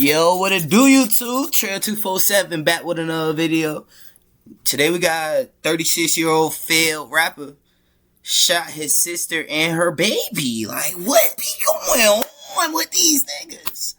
Yo, what it do, YouTube? Trail247 back with another video. Today we got a 36-year-old failed rapper shot his sister and her baby. Like, what be going on with these niggas?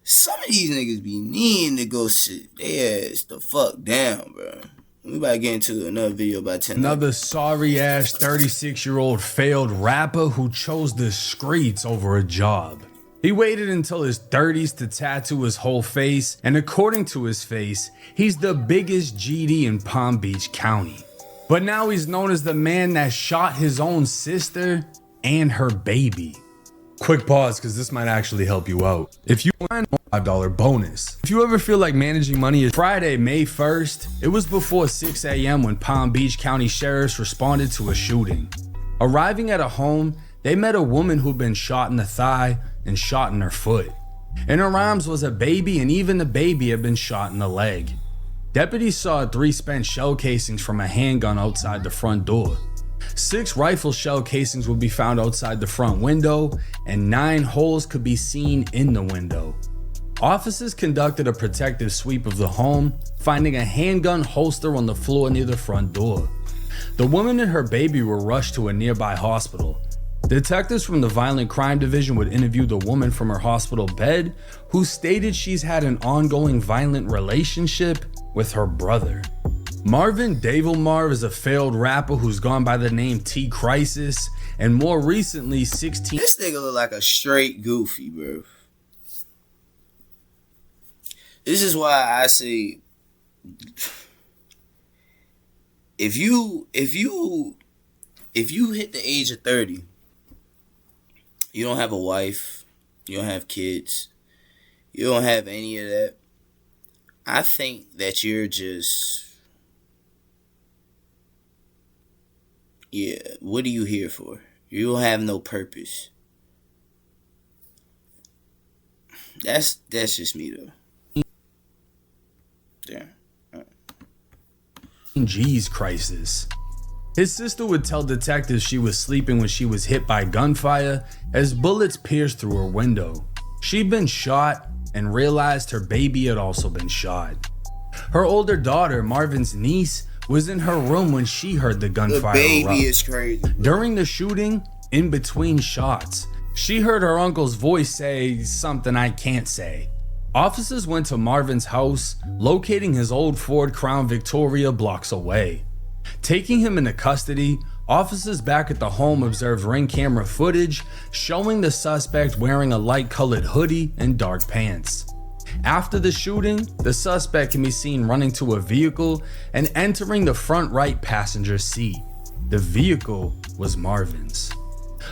Some of these niggas be needing to go sit their ass the fuck down, bro. We about to get into another video about 10 Another sorry-ass 36-year-old failed rapper who chose the streets over a job. He waited until his 30s to tattoo his whole face, and according to his face, he's the biggest GD in Palm Beach County. But now he's known as the man that shot his own sister and her baby. Quick pause, because this might actually help you out. If you want a $5 bonus. If you ever feel like managing money is Friday, May 1st, it was before 6 a.m. when Palm Beach County sheriffs responded to a shooting. Arriving at a home, they met a woman who'd been shot in the thigh and shot in her foot. In her arms was a baby, and even the baby had been shot in the leg. Deputies saw 3 spent shell casings from a handgun outside the front door. 6 rifle shell casings would be found outside the front window, and 9 holes could be seen in the window. Officers conducted a protective sweep of the home, finding a handgun holster on the floor near the front door. The woman and her baby were rushed to a nearby hospital. Detectives from the Violent Crime Division would interview the woman from her hospital bed, who stated she's had an ongoing violent relationship with her brother. Marvin Davilmarv is a failed rapper who's gone by the name T Crisis, and more recently 16. This nigga look like a straight goofy, bro. This is why I say, if you hit the age of 30, you don't have a wife, you don't have kids, you don't have any of that, I think that you're just, yeah, what are you here for? You don't have no purpose. That's just me though. Yeah. G's crisis. His sister would tell detectives she was sleeping when she was hit by gunfire as bullets pierced through her window. She'd been shot and realized her baby had also been shot. Her older daughter, Marvin's niece, was in her room when she heard the gunfire The baby erupt. is crazy. During the shooting, in between shots, she heard her uncle's voice say something I can't say. Officers went to Marvin's house, locating his old Ford Crown Victoria blocks away. Taking him into custody, officers back at the home observed ring camera footage showing the suspect wearing a light-colored hoodie and dark pants. After the shooting, the suspect can be seen running to a vehicle and entering the front right passenger seat. The vehicle was Marvin's.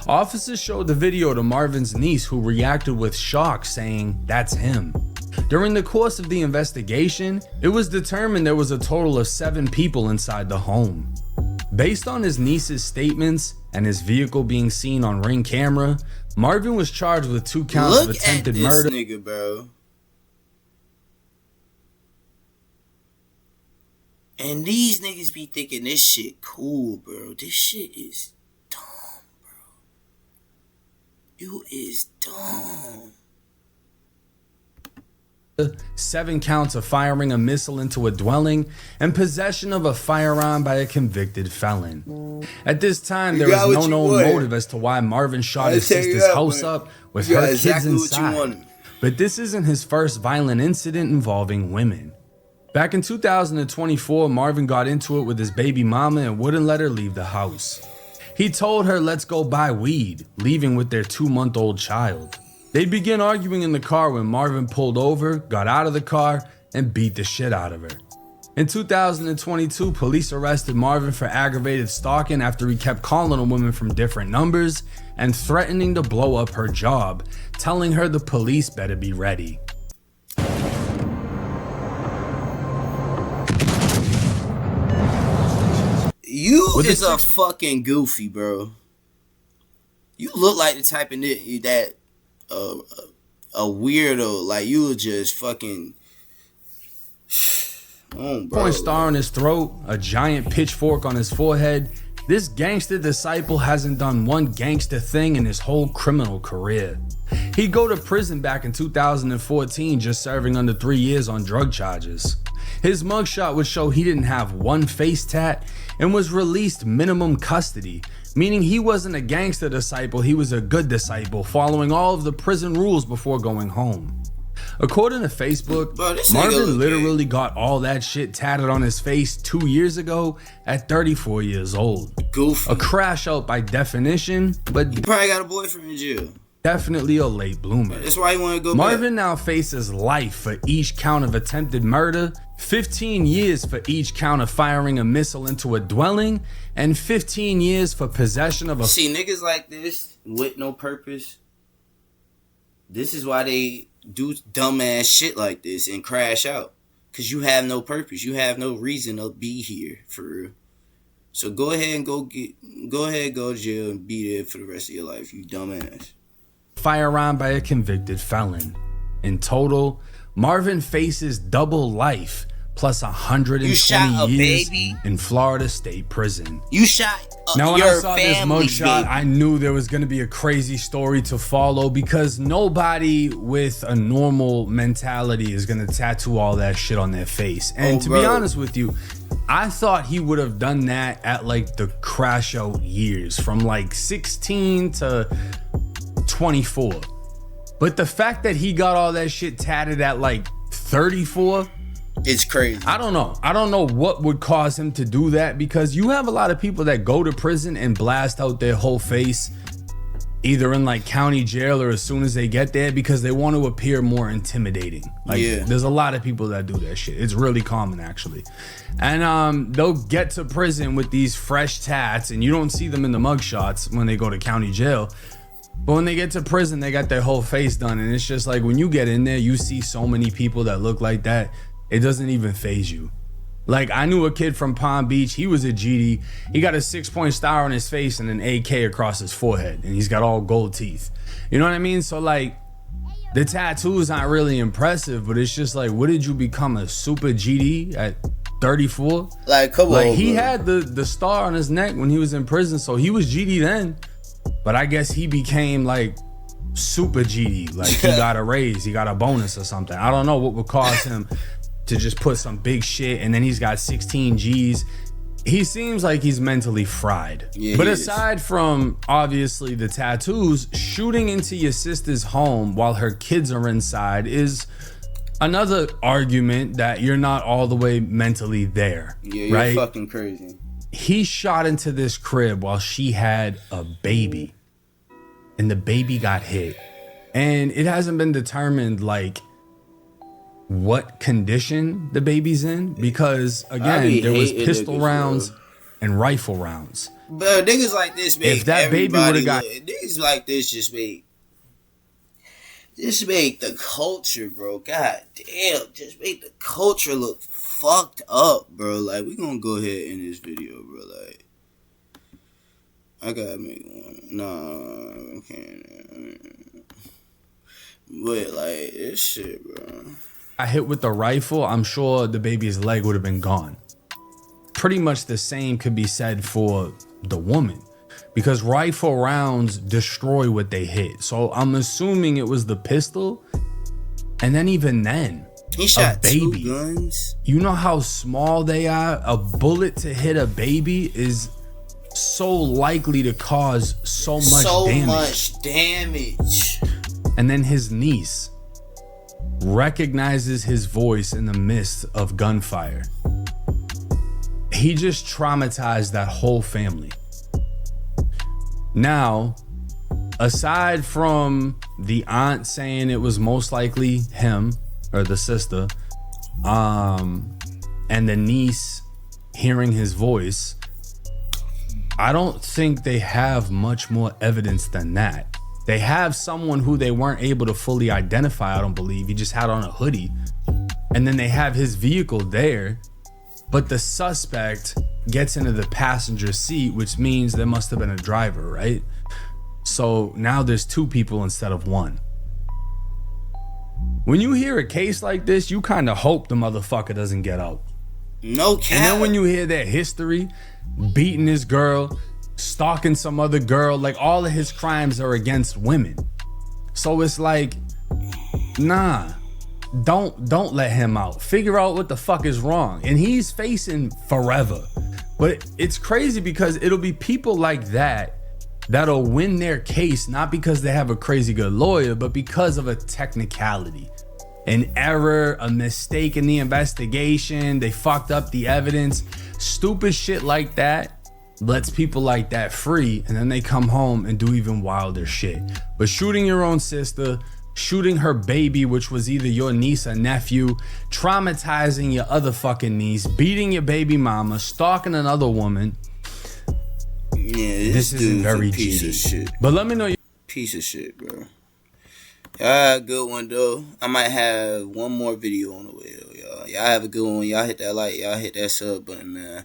Officers showed the video to Marvin's niece, who reacted with shock, saying, "That's him." During the course of the investigation, it was determined there was a total of 7 people inside the home. Based on his niece's statements and his vehicle being seen on ring camera, Marvin was charged with 2 counts of attempted murder. Look at this nigga, bro. And these niggas be thinking this shit cool, bro. This shit is dumb, bro. You is dumb. 7 counts of firing a missile into a dwelling and possession of a firearm by a convicted felon. At this time, there was no known motive as to why Marvin shot his sister's house up with her kids inside. But this isn't his first violent incident involving women. Back in 2024, Marvin got into it with his baby mama and wouldn't let her leave the house. He told her, "Let's go buy weed," leaving with their 2-month-old child. They'd begin arguing in the car when Marvin pulled over, got out of the car, and beat the shit out of her. In 2022, police arrested Marvin for aggravated stalking after he kept calling a woman from different numbers and threatening to blow up her job, telling her the police better be ready. You is a fucking goofy, bro. You look like the type of nigga that a weirdo. Like, you was just fucking Point star on his throat, a giant pitchfork on his forehead, This gangster disciple hasn't done one gangster thing in his whole criminal career. He'd go to prison back in 2014 just serving under 3 years on drug charges. His mugshot would show he didn't have one face tat and was released minimum custody, meaning he wasn't a gangster disciple, he was a good disciple, following all of the prison rules before going home. According to Facebook, Marvin literally got all that shit tatted on his face 2 years ago at 34 years old. Goofy. A crash out by definition, but He probably got a boyfriend in jail. definitely a late bloomer. That's why he want to go Marvin now faces life for each count of attempted murder, 15 years for each count of firing a missile into a dwelling, and 15 years for possession of a... See, niggas like this with no purpose, this is why they do dumbass shit like this and crash out. Because you have no purpose. You have no reason to be here, for real. So go ahead and go to jail and be there for the rest of your life, you dumbass. firearm by a convicted felon. In total, Marvin faces double life plus 120 You shot a years baby? in Florida State Prison. You shot Now, when your I saw this family, mugshot, baby. I knew there was going to be a crazy story to follow because nobody with a normal mentality is going to tattoo all that shit on their face. And to be honest with you, I thought he would have done that at like the crash out years from like 16 to 24. But the fact that he got all that shit tatted at like 34, It's crazy. I don't know. I don't know what would cause him to do that because you have a lot of people that go to prison and blast out their whole face either in like county jail or as soon as they get there because they want to appear more intimidating. Like there's a lot of people that do that shit. It's really common actually. And they'll get to prison with these fresh tats and you don't see them in the mugshots when they go to county jail. But when they get to prison, they got their whole face done. And it's just like when you get in there, you see so many people that look like that. It doesn't even phase you. Like I knew a kid from Palm Beach. He was a GD. He got a 6-point star on his face and an AK across his forehead. And he's got all gold teeth. You know what I mean? So like the tattoo's not really impressive, but it's just like, what did you become, a super GD at 34? Like, come on, Like he bro. had the star on his neck when he was in prison. So he was GD then. But I guess he became like super GD. Like he got a raise, he got a bonus or something. I don't know what would cause him to just put some big shit and then he's got 16 G's. He seems like he's mentally fried. Yeah, but he aside from obviously the tattoos, shooting into your sister's home while her kids are inside is another argument that you're not all the way mentally there. Yeah, you're right? fucking crazy. He shot into this crib while she had a baby and the baby got hit. And it hasn't been determined like what condition the baby's in because again, there was pistol rounds and rifle rounds. But niggas like this make If that baby would've got- niggas like this just make the culture, bro. God damn, just make the culture look fucked up, bro. Like we gonna go ahead in this video, bro. Like I gotta make one. Nah, I can't. But like this shit, bro. I hit with the rifle, I'm sure the baby's leg would have been gone. Pretty much the same could be said for the woman because rifle rounds destroy what they hit. So I'm assuming it was the pistol. And then even then, He shot a baby. 2 guns. You know how small they are? A bullet to hit a baby is so likely to cause so much damage. And then his niece recognizes his voice in the midst of gunfire. He just traumatized that whole family. Now, aside from the aunt saying it was most likely him or the sister, and the niece hearing his voice, I don't think they have much more evidence than that. They have someone who they weren't able to fully identify, I don't believe. He just had on a hoodie. And then they have his vehicle there, but the suspect gets into the passenger seat, which means there must have been a driver, right? So now there's 2 people instead of 1. When you hear a case like this, you kind of hope the motherfucker doesn't get out. No cap. And then when you hear that history, beating his girl, stalking some other girl, like all of his crimes are against women. So it's like, nah, don't let him out. Figure out what the fuck is wrong. And he's facing forever. But it's crazy because it'll be people like that that'll win their case, not because they have a crazy good lawyer, but because of a technicality. An error, a mistake in the investigation, they fucked up the evidence. Stupid shit like that lets people like that free, and then they come home and do even wilder shit. But shooting your own sister, shooting her baby, which was either your niece or nephew, traumatizing your other fucking niece, beating your baby mama, stalking another woman. Yeah, this isn't very piece G. of shit. But let me know your Piece of shit, bro. Y'all have a good one, though. I might have one more video on the way, though, y'all. Y'all have a good one. Y'all hit that like, y'all hit that sub button, man.